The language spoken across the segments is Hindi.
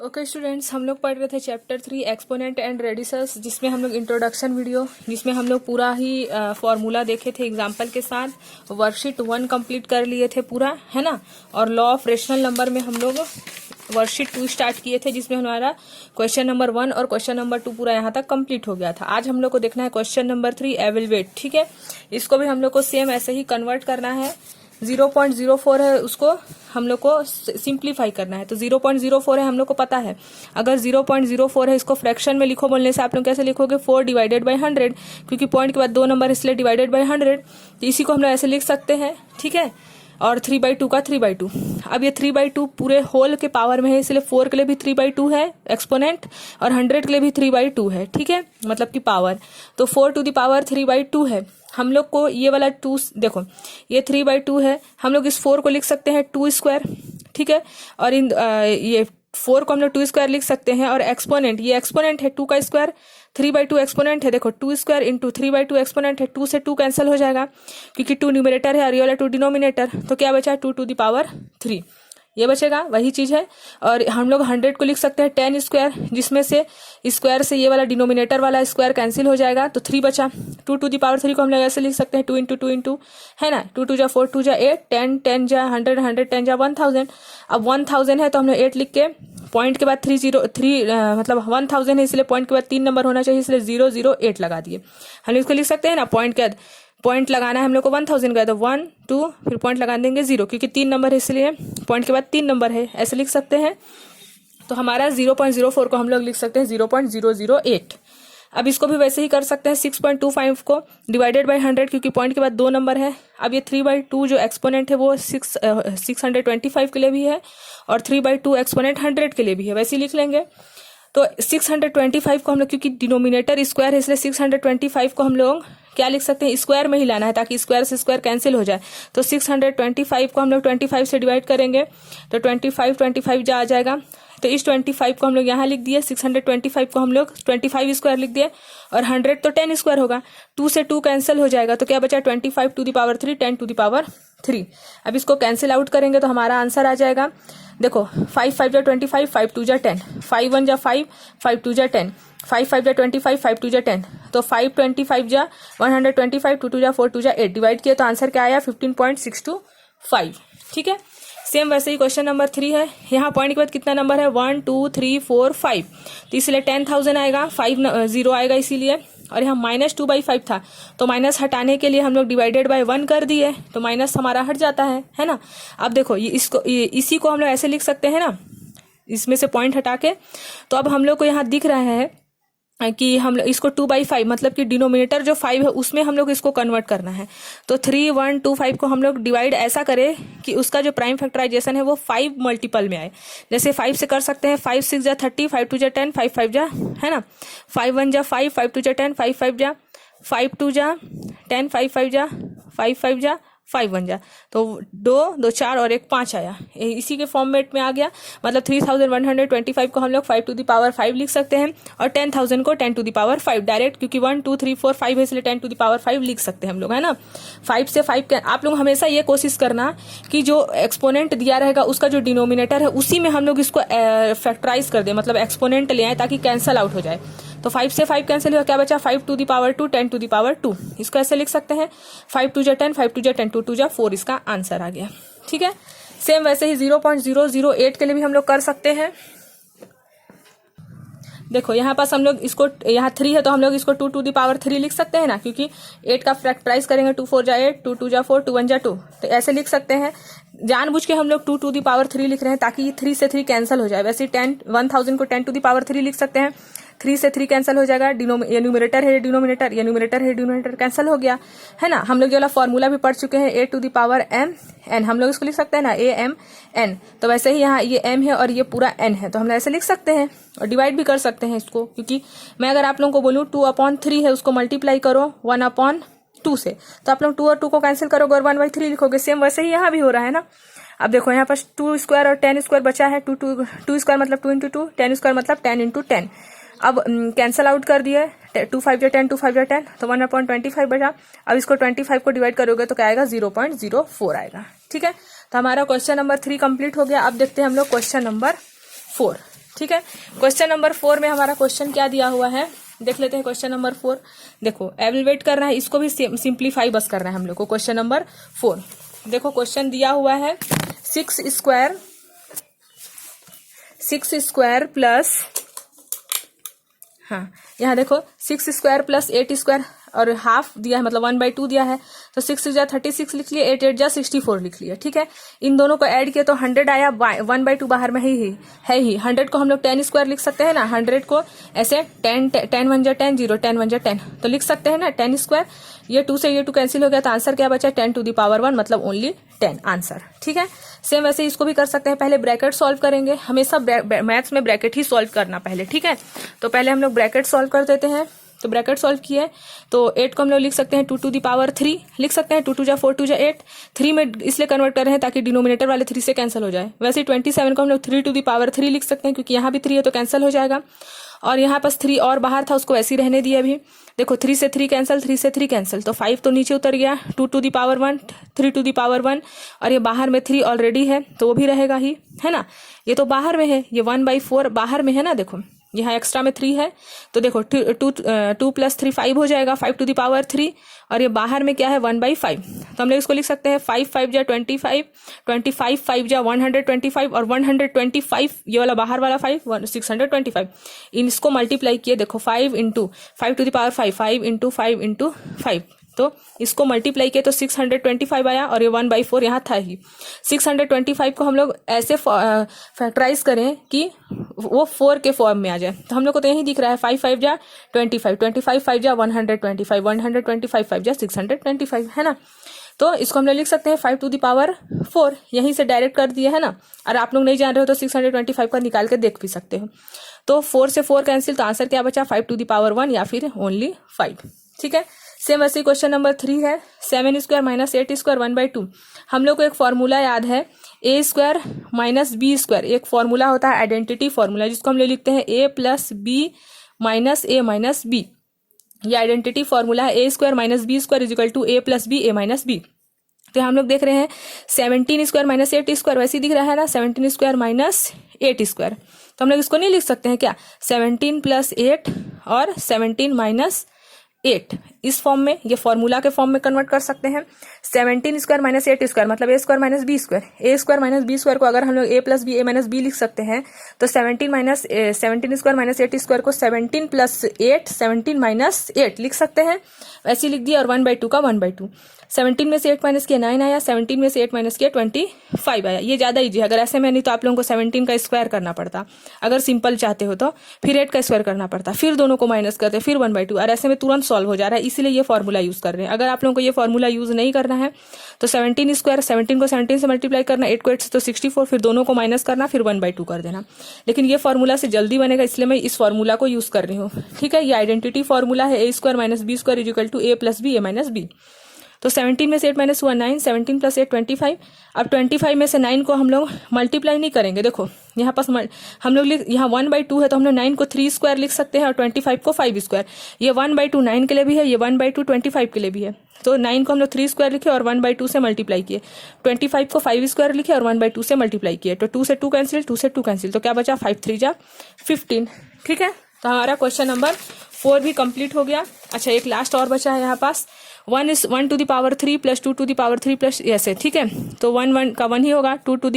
ओके स्टूडेंट्स, हम लोग पढ़ रहे थे चैप्टर 3 एक्सपोनेंट एंड रेडिसेस, जिसमें हम लोग इंट्रोडक्शन वीडियो, जिसमें हम लोग पूरा ही फॉर्मूला देखे थे एग्जांपल के साथ। वर्कशीट 1 कंप्लीट कर लिए थे पूरा, है ना। और लॉ ऑफ रेशनल नंबर में हम लोग वर्कशीट 2 स्टार्ट किए थे, जिसमें हमारा क्वेश्चन नंबर 1 और क्वेश्चन नंबर 2 पूरा यहाँ तक कंप्लीट हो गया था। आज हम लोग को देखना है क्वेश्चन नंबर 3 एवेलुएट, ठीक है। इसको भी हम लोग को सेम ऐसे ही कन्वर्ट करना है। 0.04 है, उसको हम लोग को सिंप्लीफाई करना है। तो 0.04 है, हम लोग को पता है। अगर 0.04 है, इसको फ्रैक्शन में लिखो बोलने से आप लोग कैसे लिखोगे? 4 डिवाइडेड बाई 100, क्योंकि पॉइंट के बाद 2 नंबर इसलिए डिवाइडेड बाई 100। तो इसी को हम लोग ऐसे लिख सकते हैं, ठीक है। और 3/2 का 3/2। अब ये 3/2 पूरे होल के पावर में है, इसलिए 4 के लिए भी 3/2 है एक्सपोनेंट, और 100 के लिए भी 3/2 है, ठीक है, मतलब कि पावर। तो 4 टू द पावर 3/2 है। हम लोग को ये वाला 2 देखो, ये 3/2 है, हम लोग इस 4 को लिख सकते हैं 2 स्क्वायर, ठीक है। और ये 4 को हम लोग 2 स्क्वायर लिख सकते हैं। और एक्सपोनेंट, ये एक्सपोनेंट है 2 का स्क्वायर, 3/2 एक्सपोनेंट है। देखो 2 स्क्वायर इंटू 3/2 एक्सपोनेंट है, 2 से 2 कैंसिल हो जाएगा, क्योंकि 2 न्यूमरेटर है और ये वाला 2 डिनोमिनेटर। तो क्या बचा? 2 टू द पावर 3, ये बचेगा, वही चीज है। और हम लोग 100 को लिख सकते हैं 10 स्क्वायर, जिसमें से स्क्वायर से ये वाला डिनोमिनेटर वाला स्क्वायर कैंसिल हो जाएगा, तो 3 बचा। 2 टू द पावर 3 को हम लोग ऐसे लिख सकते हैं 2 इंटू 2 इंटू, है ना, 2 2 जा 4, 2 जा 8, 10 10 जा 100, 100 10 जा 1000। अब 1000 है तो हम लोग 8 लिख के पॉइंट के बाद 303 मतलब 1000 है, इसलिए पॉइंट के बाद 3 नंबर होना चाहिए, इसलिए 008 लगा दिए। हम इसको लिख सकते हैं ना, पॉइंट के बाद पॉइंट लगाना है हम लोग को 1000 का, तो 1 2 फिर पॉइंट लगा देंगे 0, क्योंकि 3 नंबर है इसलिए पॉइंट के बाद 3 नंबर है, ऐसे लिख सकते हैं। तो हमारा 0.04 को हम लोग लिख सकते हैं 0.008। अब इसको भी वैसे ही कर सकते हैं, 6.25 को डिवाइडेड बाई 100, क्योंकि पॉइंट के बाद 2 नंबर है। अब ये 3/2 जो एक्सपोनेंट है वो 625 के लिए भी है, और 3/2 एक्सपोनेंट 100 के लिए भी है, वैसे ही लिख लेंगे। तो 625 को हम लोग, क्योंकि डिनोमिनेटर स्क्वायर है इसलिए 625 को हम लोग क्या लिख सकते हैं? स्क्वायर में ही लाना है, ताकि स्क्वायर से स्क्वायर कैंसिल हो जाए। तो 625 को हम लोग 25 से डिवाइड करेंगे, तो 25 जा आ जाएगा। तो इस 25 को हम लोग यहाँ लिख दिए, 625 को हम लोग 25 स्क्वायर लिख दिए, और 100 तो 10 स्क्वायर होगा, 2 से 2 कैंसिल हो जाएगा। तो क्या बचा? 25 to the power 3, 10 to the power 3। अब इसको कैंसिल आउट करेंगे तो हमारा आंसर आ जाएगा, देखो 5 5 जा 25, 5 2 जा 10, 5 1 जा 5, 5 2 जा 10, 5 5 जा 25, 5 2 जा 10, तो 5 25 जा 125, 2 2 जा 4, 2 जा 8, डिवाइड किया तो आंसर क्या आया? 15.625, ठीक है। सेम वैसे ही क्वेश्चन नंबर 3 है। यहाँ पॉइंट के बाद कितना नंबर है? 1 2 3 4 5, तो इसलिए 10,000 आएगा, 5 0 आएगा इसीलिए। और यहाँ -2/5 था, तो माइनस हटाने के लिए हम लोग डिवाइडेड बाय 1 कर दिए, तो माइनस हमारा हट जाता है ना। अब देखो इसी को हम लोग ऐसे लिख सकते हैं ना, इसमें से पॉइंट हटा के। तो अब हम लोग को यहाँ दिख रहा है कि हम लोग इसको 2/5, मतलब कि डिनोमिनेटर जो 5 है उसमें हम लोग इसको कन्वर्ट करना है। तो 3 1 2 5 को हम लोग डिवाइड ऐसा करें कि उसका जो प्राइम फैक्टराइजेशन है वो 5 मल्टीपल में आए। जैसे 5 से कर सकते हैं, 5 6 जा 30, 5 2 जा 10, 5 5 जा, है ना, 5 1 जा 5, 5 2 जा 10, 5 5 जा, 5 2 जा 10, 5 5 जा, 5 5 जा 5 1 जा, तो 2 2 4 और 1 5 आया, इसी के फॉर्मेट में आ गया। मतलब 3125 को हम लोग 5 टू द पावर 5 लिख सकते हैं, और 10,000 को 10 टू द पावर 5 डायरेक्ट, क्योंकि 1 2 3 4 5 है इसलिए 10 टू द पावर 5 लिख सकते हैं हम लोग, है ना। 5 से 5 आप लोग हमेशा ये कोशिश करना कि जो एक्सपोनेंट दिया रहेगा उसका जो डिनोमिनेटर है उसी में हम लोग इसको फैक्टराइज कर दे, मतलब एक्सपोनेंट ले आए ताकि कैंसल आउट हो जाए। तो 5 से 5 कैंसिल हुआ, क्या बचा? 5 to the power 2, 10 to the power 2, इसको ऐसे लिख सकते हैं। 5 2 जा 10, 5 2 जा 10, 2 2 जा 4, इसका आंसर आ गया, ठीक है। सेम वैसे ही 0.008 के लिए भी हम लोग कर सकते हैं। देखो यहाँ पास हम लोग इसको, यहाँ 3 है तो हम लोग इसको 2 टू द पावर 3 लिख सकते हैं ना, क्योंकि 8 का फैक्टराइज करेंगे, 2 4 जा 8, 2 2 जा 4, 2 1 जा 2, तो ऐसे लिख सकते हैं। जानबूझ के हम लोग 2 टू द पावर 3 लिख रहे हैं ताकि ये 3 से 3 कैंसिल हो जाए। वैसे 10,000 को 10 टू द पावर 3 लिख सकते हैं, 3 से 3 कैंसिल हो जाएगा, ये न्यूमरेटर है डिनोमिनेटर, ये न्यूमरेटर है डिनोमिनेटर, कैंसिल हो गया, है ना। हम लोग ये वाला फॉर्मूला भी पढ़ चुके हैं, a to the power m n, हम लोग इसको लिख सकते हैं ना, a m n। तो वैसे ही यहाँ ये m है और ये पूरा n है, तो हम लोग ऐसे लिख सकते हैं, और डिवाइड भी कर सकते हैं इसको, क्योंकि मैं अगर आप लोगों को बोलूँ 2/3 है, उसको मल्टीप्लाई करो 1/2 से, तो आप लोग 2 और 2 को कैंसिल करोगे और 1/3 लिखोगे। सेम वैसे ही यहाँ भी हो रहा है ना। अब देखो यहाँ पास 2 स्क्वायर और 10 स्क्वायर बचा है, 2 स्क्वायर मतलब 2 इंटू 2, 10 स्क्वायर मतलब 10 इंटू 10। अब कैंसिल आउट कर दिए, 2 5 जा 10, 2 5 जा 10, तो 1/25 बचा। अब इसको 25 को डिवाइड करोगे तो क्या आएगा? 0.04 आएगा, ठीक है। तो हमारा क्वेश्चन नंबर 3 कंप्लीट हो गया। अब देखते हैं हम लोग क्वेश्चन नंबर 4। ठीक है। क्वेश्चन नंबर 4 में हमारा क्वेश्चन क्या दिया हुआ है, देख लेते हैं। क्वेश्चन नंबर 4 देखो, एवेलुएट करना है, इसको भी सिंप्लीफाई बस करना है हम लोग को। क्वेश्चन नंबर 4 देखो, क्वेश्चन दिया हुआ है 6 स्क्वायर प्लस, हाँ यहाँ देखो 6 स्क्वायर प्लस 8 स्क्वायर और हाफ दिया है, मतलब 1/2 दिया है। तो 6 जा 36 लिख लिए, 8 8 जा 64 लिख लिए। ठीक है, इन दोनों को ऐड किया तो 100 आया, 1/2 बाहर में ही है ही। 100 को हम लोग 10 स्क्वायर लिख सकते हैं ना, 100 को ऐसे 10 1 जा 10 0 10 1 जा 10 तो लिख सकते हैं ना 10 स्क्वायर। ये 2 से ये 2 कैंसिल हो गया तो आंसर क्या बचा, 10⁻1 मतलब ओनली 10 आंसर। ठीक है, सेम वैसे इसको भी कर सकते हैं। पहले ब्रैकेट सॉल्व करेंगे, हमेशा मैथ्स में ब्रैकेट ही सॉल्व करना पहले। ठीक है, तो पहले हम लोग ब्रैकेट सॉल्व कर देते हैं। तो ब्रैकेट सॉल्व किए तो 8 को हम लोग लिख सकते हैं 2⁻3 लिख सकते हैं, 2 2 जा 4 2 जा 8, 3 में इसलिए कन्वर्ट कर रहे हैं ताकि डिनोमिनेटर वाले 3 से कैंसिल हो जाए। वैसे 27 को हम लोग 3⁻3 लिख सकते हैं, क्योंकि यहाँ भी 3 है तो कैंसिल हो जाएगा। और यहाँ पास 3 और बाहर था, उसको ऐसे ही रहने दिया। अभी देखो 3 से 3 कैंसिल, 3 से 3 कैंसिल, तो 5 तो नीचे उतर गया, 2⁻1 3⁻1 और ये बाहर में 3 ऑलरेडी है तो वो भी रहेगा ही, है ना। ये तो बाहर में है, ये 1/4 बाहर में है ना। देखो यहाँ एक्स्ट्रा में 3 है तो देखो 2 + 3 5 हो जाएगा, 5⁻3 और ये बाहर में क्या है 1/5। तो हम लोग इसको लिख सकते हैं 5 5 जा 25, 25 5 जा 125 और 125 ये वाला बाहर वाला 5 625। इसको मल्टीप्लाई किए, देखो 5 × 5⁵ 5 × 5 × 5 तो इसको मल्टीप्लाई किए तो 625 आया और ये 1/4 यहाँ था ही। 625 को हम लोग ऐसे फैक्टराइज करें कि वो 4 के फॉर्म में आ जाए, तो हम लोग को तो यही दिख रहा है 5 5 जा 25, 25 5 जा 125, 125 5 जा 625, है ना। तो इसको हम लोग लिख सकते हैं 5⁴ यहीं से डायरेक्ट कर दिए, है ना। और आप लोग नहीं जान रहे हो तो 625 का निकाल के देख भी सकते हो। तो 4 से 4 कैंसिल, तो आंसर क्या बचा 5⁻1 या फिर ओनली 5। ठीक है, सेम वैसे क्वेश्चन नंबर 3 है 7 स्क्वायर माइनस 8 स्क्वायर 1/2। हम लोग को एक फॉर्मूला याद है a square minus B square, एक फॉर्मूला होता है आइडेंटिटी फॉर्मूला, जिसको हम लोग लिखते हैं a + b minus a minus b। ये आइडेंटिटी फॉर्मूला है, a square minus B square is equal to a + b a minus b। तो हम लोग देख रहे हैं 17 स्क्वायर माइनस 8 स्क्वायर वैसे ही दिख रहा है ना, 17 स्क्वायर माइनस 8 स्क्वायर। तो हम लोग इसको नहीं लिख सकते हैं क्या, 17 + 8 और 17 माइनस 8 इस फॉर्म में, ये फॉर्मूला के फॉर्म में कन्वर्ट कर सकते हैं। 17 स्क्वायर माइनस 8 स्क्वायर मतलब a square minus b square, a square minus b square को अगर हम लोग a + b a minus b लिख सकते हैं तो 17 स्क्वायर माइनस 8 स्क्वायर को 17 + 8 17 माइनस 8 लिख सकते हैं, वैसे लिख दिया। और 1/2 का 1/2, 17 में से 8 माइनस किया 9 आया, 17 में से 8 माइनस किया 25 आया। ये ज्यादा इजी है, अगर ऐसे में नहीं तो आप लोगों को 17 का स्क्वायर करना पड़ता, अगर सिंपल चाहते हो तो फिर 8 का स्क्वायर करना पड़ता, फिर दोनों को माइनस करते फिर 1/2, और ऐसे में तुरंत सॉल्व हो जा रहा है, इसीलिए ये फॉर्मूला यूज कर रहे हैं। अगर आप लोगों को ये फॉर्मूला यूज नहीं करना है तो 17 स्क्वायर, 17 को 17 से मल्टीप्लाई करना, 8 को 8 से तो 64, फिर दोनों को माइनस करना, फिर 1/2 कर देना। लेकिन ये फॉर्मूला से जल्दी बनेगा इसलिए मैं इस फॉर्मूला को यूज कर रही हूँ। ठीक है, ये आइडेंटिटी फॉर्मूला है a square minus b square is equal to a + b a minus b। तो 17 में से 8 माइनस हुआ 9, 17 + 8 25। अब 25 में से 9 को हम लोग मल्टीप्लाई नहीं करेंगे, देखो यहाँ पास हम लोग यहाँ 1/2 है तो हम लोग 9 को 3 स्क्वायर लिख सकते हैं और 25 को 5 स्क्वायर। ये 1/2 9 के लिए भी है, ये 1/2 25 के लिए भी है। तो 9 को हम लोग 3 स्क्वायर लिखे और 1/2 से मल्टीप्लाई किए, 25 को 5 स्क्वायर लिखे और 1/2 से मल्टीप्लाई किए, तो 2 से 2 कैंसिल, 2 से 2 कैंसिल, तो क्या बचा 5 3 जा 15। ठीक है, तो हमारा क्वेश्चन नंबर 4 भी कंप्लीट हो गया। अच्छा, एक लास्ट और बचा है यहाँ पास, 1 = 1⁻3 + 2⁻3 प्लस ऐसे। ठीक है, तो 1 1 का 1 ही होगा, 2 2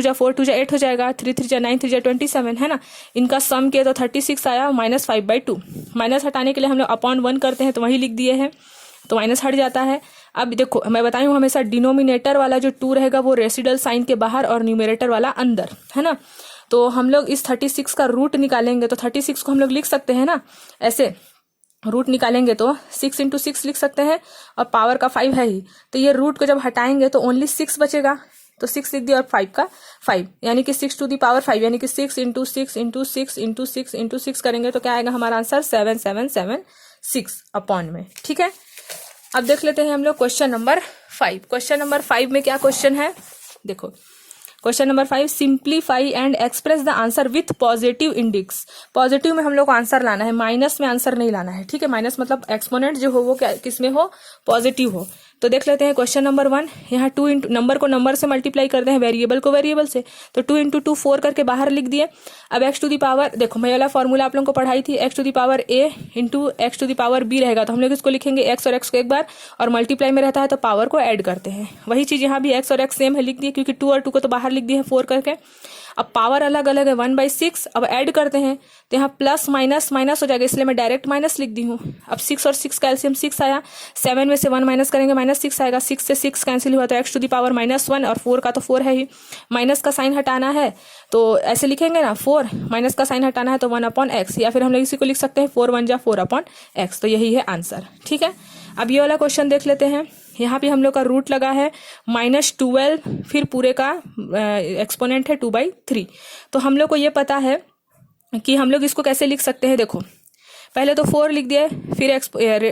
जा 4 2 जा 8 हो जाएगा, 3 3 जा 9 3 जा 27, है ना। इनका सम किया तो 36 आया, -5/2। माइनस हटाने के लिए हम लोग /1 करते हैं तो वही लिख दिए हैं, तो माइनस हट जाता है। अब देखो मैं बताई हूँ हमेशा डिनोमिनेटर वाला जो 2 रहेगा वो रेसिडल साइन के बाहर और न्यूमरेटर वाला अंदर, है ना। तो हम लोग इस 36 का रूट निकालेंगे, तो 36 को हम लोग लिख सकते हैं ना ऐसे, रूट निकालेंगे तो 6 × 6 लिख सकते हैं और पावर का 5 है ही, तो ये रूट को जब हटाएंगे तो ओनली 6 बचेगा, तो 6 लिख दिया और 5 का 5, यानी कि 6⁻5 यानी कि 6 × 6 × 6 × 6 × 6 करेंगे तो क्या आएगा हमारा आंसर 7776 में। ठीक है, अब देख लेते हैं हम लोग क्वेश्चन नंबर 5। क्वेश्चन नंबर 5 में क्या क्वेश्चन है, देखो question number 5, simplify and express the answer with positive index. Positive में हम लोग को आंसर लाना है, माइनस में आंसर नहीं लाना है। ठीक है, माइनस मतलब एक्सपोनेंट जो हो वो क्या किस में हो, पॉजिटिव हो। तो देख लेते हैं क्वेश्चन नंबर 1। यहाँ 2 इंटू नंबर को नंबर से मल्टीप्लाई करते हैं, वेरिएबल को वेरिएबल से, तो 2 इंटू 2 4 करके बाहर लिख दिए। अब x टू दी पावर, देखो मैं वाला फॉर्मूला आप लोगों को पढ़ाई थी, x to the power a into x to the power b रहेगा, तो हम लोग इसको लिखेंगे x और x को एक बार, और मल्टीप्लाई में रहता है तो पावर को ऐड करते हैं। वही चीज यहाँ भी x और x सेम है, लिख दिए, क्योंकि 2 और 2 को तो बाहर लिख दिए है 4 करके। अब पावर अलग अलग है 1/6, अब ऐड करते हैं तो यहाँ प्लस माइनस माइनस हो जाएगा, इसलिए मैं डायरेक्ट माइनस लिख दी हूँ। अब 6 और 6 का एलसीएम 6 आया, 7 में से 1 माइनस करेंगे -6 आएगा, 6 से 6 कैंसिल हुआ तो x टू दी पावर -1, और 4 का तो 4 है ही, माइनस का साइन हटाना है तो ऐसे लिखेंगे ना, 4 माइनस का साइन हटाना है तो 1/x, या फिर हम लोग इसी को लिख सकते हैं 4 1 जा 4/x, तो यही है आंसर। ठीक है, अब ये वाला क्वेश्चन देख लेते हैं। यहाँ पे हम लोग का रूट लगा है -12, फिर पूरे का एक्सपोनेंट है 2/3। तो हम लोग को ये पता है कि हम लोग इसको कैसे लिख सकते हैं। देखो पहले तो 4 लिख दिए, फिर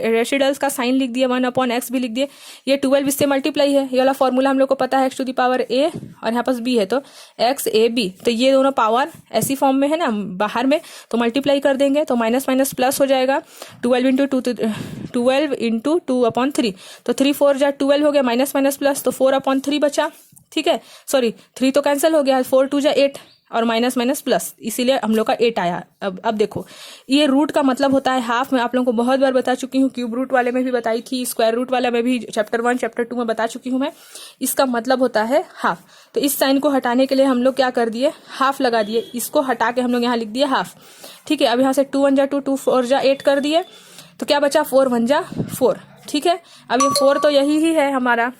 रेसिडल्स का साइन लिख दिए, 1/x भी लिख दिए, ये 12 इससे मल्टीप्लाई है, ये वाला फॉर्मूला हम लोग को पता है, x to the power a और यहाँ पास b है तो x(a)b, तो ये दोनों पावर ऐसी फॉर्म में है ना बाहर में, तो मल्टीप्लाई कर देंगे तो माइनस माइनस प्लस हो जाएगा, 12 इंटू 2/3, तो 3 4 जा 12 हो गया, माइनस माइनस प्लस, तो 4/3 बचा। ठीक है, सॉरी 3 तो कैंसिल हो गया, 4 2 जा 8 और माइनस माइनस प्लस, इसीलिए हम लोग का 8 आया। अब देखो ये रूट का मतलब होता है हाफ, में आप लोगों को बहुत बार बता चुकी हूँ, क्यूब रूट वाले में भी बताई थी, स्क्वायर रूट वाले में भी चैप्टर 1 चैप्टर 2 में बता चुकी हूँ मैं। इसका मतलब होता है हाफ, तो इस साइन को हटाने के लिए हम लोग क्या कर दिए, हाफ लगा दिए, इसको हटा के हम लोग यहाँ लिख दिए हाफ। ठीक है, अब यहाँ से 2 1 जा 2 2 4 जा 8 कर दिए, तो क्या बचा 4 1 जा 4। ठीक है, अब ये 4 तो यही ही है हमारा,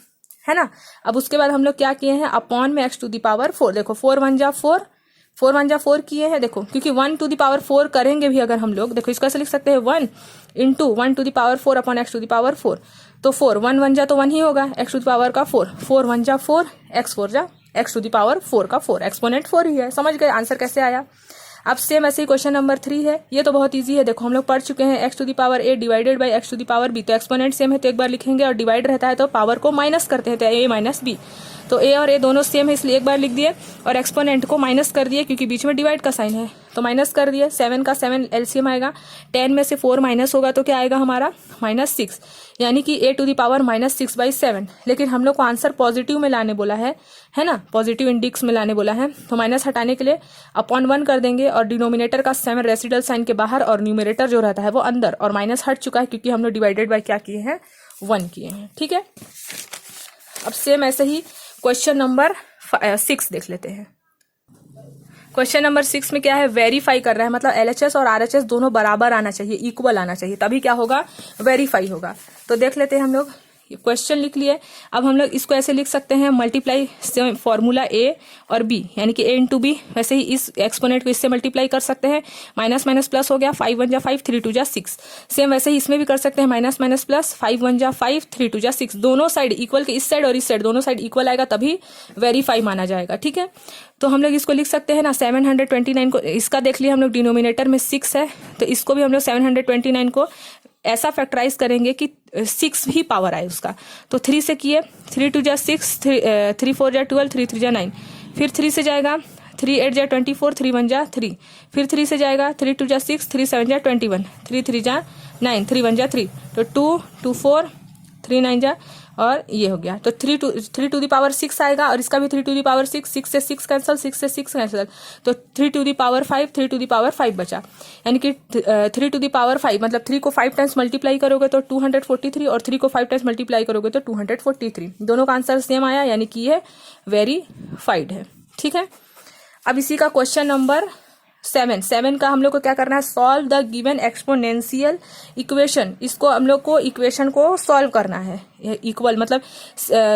है ना। अब उसके बाद हम लोग क्या किए हैं, अपॉन में x टू दी पावर 4, देखो 4 1 जा 4, 4 1 जा 4 किए हैं, देखो क्योंकि 1 टू दी पावर 4 करेंगे भी अगर हम लोग, देखो इसको ऐसे लिख सकते हैं 1 into 1 to the power 4 upon x to the power 4, तो 4 1 1 जा तो 1 ही होगा, x टू दी पावर का 4, 4 1 जा 4, x 4 जा x टू दी पावर 4 का 4, एक्सपोनेंट 4 ही है। समझ गए आंसर कैसे आया। अब सेम ऐसे ही क्वेश्चन नंबर 3 है, ये तो बहुत इजी है, देखो हम लोग पढ़ चुके हैं x to the power a divided by x to the power b, तो एक्सपोनेंट सेम है तो एक बार लिखेंगे, और डिवाइड रहता है तो पावर को माइनस करते हैं तो a माइनस b, तो a और a दोनों सेम है इसलिए एक बार लिख दिए, और एक्सपोनेंट को माइनस कर दिए क्योंकि बीच में डिवाइड का साइन है तो माइनस कर दिए। 7 का 7 एलसीएम आएगा, 10 में से 4 माइनस होगा तो क्या आएगा हमारा -6, यानी कि a टू दी पावर -6/7। लेकिन हम लोग को आंसर पॉजिटिव में लाने बोला है ना, पॉजिटिव इंडिक्स में लाने बोला है, तो माइनस हटाने के लिए अपॉन 1 कर देंगे, और डिनोमिनेटर का 7 रेसिडल साइन के बाहर और न्यूमरेटर जो रहता है वो अंदर, और माइनस हट चुका है क्योंकि हम लोग डिवाइडेड बाय क्या किए हैं 1 किए हैं। ठीक है, अब सेम ऐसे ही क्वेश्चन नंबर 6 देख लेते हैं। क्वेश्चन नंबर 6 में क्या है, वेरीफाई कर रहा है, मतलब एलएचएस और आरएचएस दोनों बराबर आना चाहिए, इक्वल आना चाहिए, तभी क्या होगा, वेरीफाई होगा। तो देख लेते हैं हम लोग, क्वेश्चन लिख लिए। अब हम लोग इसको ऐसे लिख सकते हैं, मल्टीप्लाई फॉर्मूला a और b, यानी कि a इंटू बी, वैसे ही इस एक्सपोनेंट को इससे मल्टीप्लाई कर सकते हैं, माइनस माइनस प्लस हो गया, 5 1 जा 5 3 2 जा 6, सेम वैसे ही इसमें भी कर सकते हैं, माइनस माइनस प्लस, 5 1 जा 5 3 2 जा 6, दोनों साइड इक्वल के, इस साइड और इस साइड दोनों साइड इक्वल आएगा तभी वेरीफाई माना जाएगा। ठीक है, तो हम लोग इसको लिख सकते हैं ना 729 को, इसका देख लिया हम लोग डिनोमिनेटर में 6 है, तो इसको भी हम लोग 729 को ऐसा फैक्टराइज करेंगे कि 6 ही पावर आए उसका, तो 3 से किए, 3 2 जा 6, 3 4 जा 12, 3 3 जा 9, फिर 3 से जाएगा, 3 8 जा 24, 3 1 जा 3, फिर 3 से जाएगा, 3 2 जा 6, 3 7 जा 21, 3 3 जा 9, 3 1 जा 3, तो 2 2 4 3 9 जा, और ये हो गया, तो 3 टू दी पावर 6 आएगा, और इसका भी 3 टू दी पावर 6, 6 से 6 कैंसिल, 6 से 6 कैंसिल, तो 3 to the power 5, 3 to the power 5 बचा, यानी कि 3 टू दी पावर 5, मतलब 3 को 5 टाइम्स मल्टीप्लाई करोगे तो 243, और 3 को 5 टाइम्स मल्टीप्लाई करोगे तो 243, दोनों का आंसर सेम आया, यानी कि ये वेरीफाइड है। ठीक है, अब इसी का क्वेश्चन नंबर 7 का हम लोग को क्या करना है, solve the given exponential equation, इसको हम लोग को इक्वेशन को सॉल्व करना है, इक्वल मतलब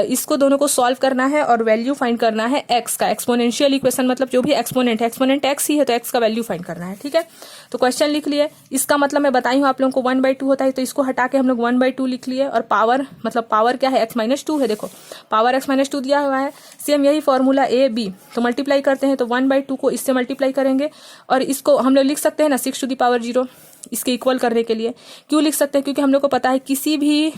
इसको दोनों को सॉल्व करना है, और वैल्यू फाइंड करना है x का। एक्सपोनेंशियल इक्वेशन मतलब जो भी एक्सपोनेंट है, एक्सपोनेंट x ही है, तो x का वैल्यू फाइंड करना है। ठीक है, तो क्वेश्चन लिख लिए, इसका मतलब मैं बताई हूँ आप लोगों को 1/2 होता है, तो इसको हटा के हम लोग 1/2 लिख लिए, और पावर मतलब पावर क्या है, x-2 है, देखो पावर x-2 दिया हुआ है, सेम यही फॉर्मूला a b, तो मल्टीप्लाई करते हैं तो 1/2 को इससे मल्टीप्लाई करेंगे और इसको हम लोग लिख सकते हैं ना 6 टू द पावर 0 इसके इक्वल करने के लिए। क्यों लिख सकते हैं? क्योंकि हम लोग को पता है किसी भी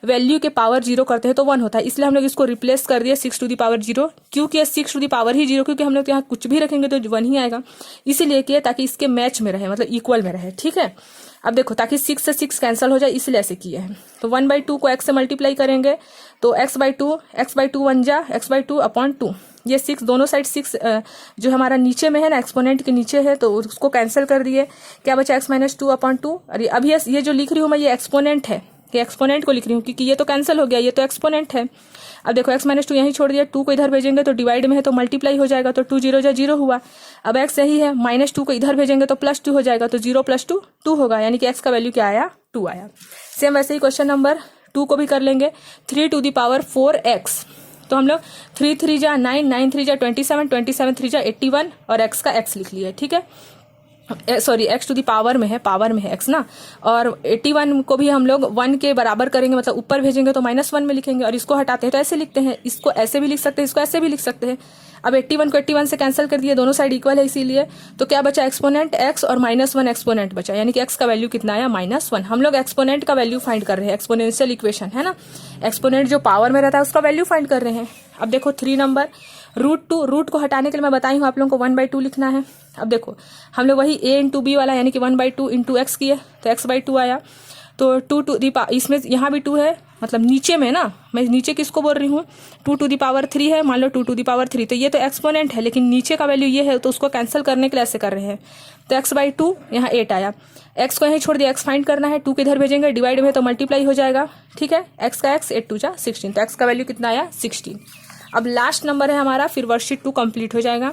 वैल्यू के पावर 0 करते हैं तो 1 होता है, इसलिए हम लोग इसको रिप्लेस कर दिए 6 टू द पावर 0। क्योंकि ये 6 टू द पावर ही 0, क्योंकि हम लोग यहाँ कुछ भी रखेंगे तो 1 ही आएगा, इसीलिए किए ताकि इसके मैच में रहे, मतलब इक्वल में रहे। ठीक है, अब देखो ताकि 6 से 6 कैंसिल हो जाए इसलिए ऐसे किए हैं। तो 1/2 को x से मल्टीप्लाई करेंगे तो x/2 1 जा x/2/2, ये 6 दोनों साइड 6 जो हमारा नीचे में है ना, एक्सपोनेंट के नीचे है, तो उसको कैंसिल कर दिए। क्या बचा x-2/2। अरे अभी ये जो लिख रही हूँ मैं ये एक्सपोनेंट है, ये एक्सपोनेंट को लिख रही हूँ क्योंकि ये तो कैंसिल हो गया, ये तो एक्सपोनेंट है। अब देखो x-2 यहीं छोड़ दिया, 2 को इधर भेजेंगे तो डिवाइड में है तो मल्टीप्लाई हो जाएगा, तो 2 0 जा 0 हुआ। अब x यही है, -2 को इधर भेजेंगे तो +2 हो जाएगा, तो 0 + 2 2 होगा, यानी कि x का वैल्यू क्या आया? 2 आया। सेम वैसे ही क्वेश्चन नंबर 2 को भी कर लेंगे। 3 टू द पावर 4x, तो हम लोग 3 3 जा 9, 9 3 जा 27, 27 3 जा 81 और x का x लिख लिया। ठीक है, sorry x to the power में है x ना, और 81 को भी हम लोग 1 के बराबर करेंगे, मतलब ऊपर भेजेंगे तो -1 में लिखेंगे, और इसको हटाते हैं तो ऐसे लिखते हैं, इसको ऐसे भी लिख सकते हैं, इसको ऐसे भी लिख सकते हैं। अब 81 को 81 से कैंसिल कर दिए, दोनों साइड इक्वल है इसीलिए, तो क्या बचा? एक्सपोनेंट x और -1 एक्सपोनेंट बचा, यानी कि x का वैल्यू कितना आया? -1। हम लोग एक्सपोनेंट का वैल्यू फाइंड कर रहे हैं, एक्सपोनेंशियल इक्वेशन है ना, एक्सपोनेंट जो पावर में रहता है उसका वैल्यू फाइंड कर रहे हैं। अब देखो 3 नंबर √2, रूट को हटाने के लिए मैं बताई हूँ आप लोगों को 1/2 लिखना है। अब देखो हम लोग वही a × b वाला यानी कि 1/2 × x किए तो x/2 आया, तो 2 टू दी इसमें यहाँ भी 2 है, मतलब नीचे में ना, मैं नीचे किसको बोल रही हूँ? 2 टू दी पावर 3 है, मान लो 2 टू दी पावर 3, तो ये तो एक्सपोनेंट है लेकिन नीचे का वैल्यू ये है, तो उसको कैंसिल करने के लिए ऐसे कर रहे हैं, तो x/2 यहाँ 8 आया। x को यहीं छोड़ दिया, x फाइंड करना है, 2 किधर भेजेंगे, डिवाइड में तो मल्टीप्लाई हो जाएगा। ठीक है, x का x 8 2 जा 16, तो x का वैल्यू कितना आया? 16। अब लास्ट नंबर है हमारा, फिर वर्कशीट 2 कंप्लीट हो जाएगा।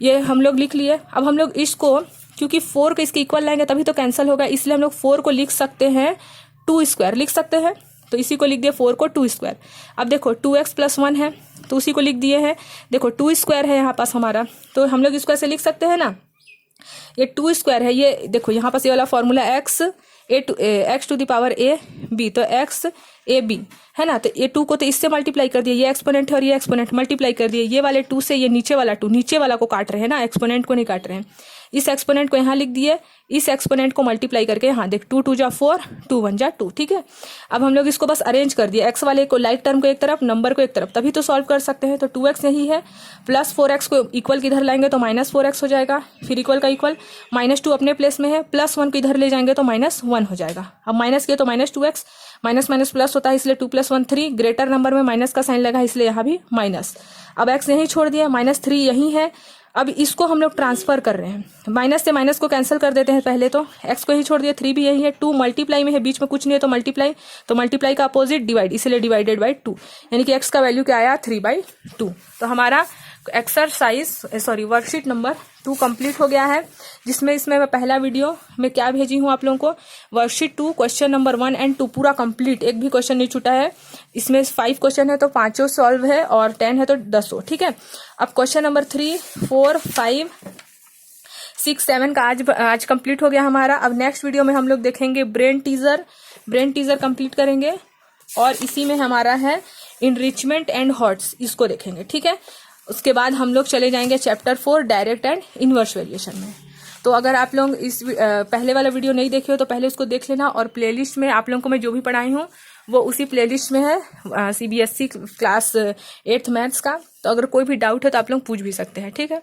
ये हम लोग लिख लिए। अब हम लोग इसको, क्योंकि 4 को इसके इक्वल लाएंगे तभी तो कैंसिल होगा, इसलिए हम लोग 4 को लिख सकते हैं 2² लिख सकते हैं, तो इसी को लिख दिए 4 को 2²। अब देखो 2x + 1 है तो उसी को लिख दिए हैं, देखो 2² है यहाँ पास हमारा, तो हम लोग इसको ऐसे लिख सकते हैं ना, ये 2² है, ये देखो यहाँ पास ये वाला formula x to the power a b, तो x a b है ना, तो ये 2 को तो इससे मल्टीप्लाई कर दिए, ये एक्सपोनेंट है और ये एक्सपोनेंट मल्टीप्लाई कर दिए, ये वाले 2 से ये नीचे वाला 2, नीचे वाला को काट रहे हैं ना, एक्सपोनेंट को नहीं काट रहे हैं। इस एक्सपोनेंट को यहाँ लिख दिए, इस एक्सपोनेंट को मल्टीप्लाई करके यहाँ देख 2 2 जा 4, 2 1 जा 2। ठीक है, अब हम लोग इसको बस अरेंज कर दिए, x वाले को लाइक टर्म को एक तरफ, नंबर को एक तरफ, तभी तो सॉल्व कर सकते हैं। तो 2x यही है, प्लस 4x को इक्वल किधर लाएंगे तो -4x हो जाएगा, फिर इक्वल का इक्वल, -2 अपने प्लेस में है, +1 को इधर ले जाएंगे तो -1 हो जाएगा। अब माइनस किया तो -2x, माइनस माइनस प्लस होता है इसलिए 2 + 1 3, ग्रेटर नंबर में माइनस का साइन लगा इसलिए यहाँ भी माइनस। अब x यहीं छोड़ दिया, -3 यही है। अब इसको हम लोग ट्रांसफर कर रहे हैं, माइनस से माइनस को कैंसिल कर देते हैं पहले, तो x को ही छोड़ दिया, 3 भी यही है, 2 मल्टीप्लाई में है, बीच में कुछ नहीं है तो मल्टीप्लाई, तो मल्टीप्लाई का अपोजिट डिवाइड, इसलिए डिवाइडेड बाई 2, यानी कि x का वैल्यू क्या आया? 3/2। तो हमारा वर्कशीट नंबर 2 कंप्लीट हो गया है, जिसमें इसमें मैं पहला वीडियो में क्या भेजी हूँ आप लोगों को, वर्कशीट 2 क्वेश्चन नंबर 1 और 2 पूरा कंप्लीट, एक भी क्वेश्चन नहीं छूटा है। इसमें 5 क्वेश्चन है तो 5 सॉल्व है और 10 है तो 10। ठीक है, अब क्वेश्चन नंबर 3 4 5 6 7 का आज कंप्लीट हो गया हमारा। अब नेक्स्ट वीडियो में हम लोग देखेंगे ब्रेन टीजर कंप्लीट करेंगे, और इसी में हमारा है इनरिचमेंट एंड हॉट्स, इसको देखेंगे। ठीक है, उसके बाद हम लोग चले जाएंगे chapter 4 direct and inverse variation में। तो अगर आप लोग इस पहले वाला वीडियो नहीं देखे हो तो पहले उसको देख लेना, और प्लेलिस्ट में आप लोगों को मैं जो भी पढ़ाई हूँ वो उसी प्लेलिस्ट में है, CBSE क्लास 8th मैथ्स का। तो अगर कोई भी डाउट है तो आप लोग पूछ भी सकते हैं। ठीक है।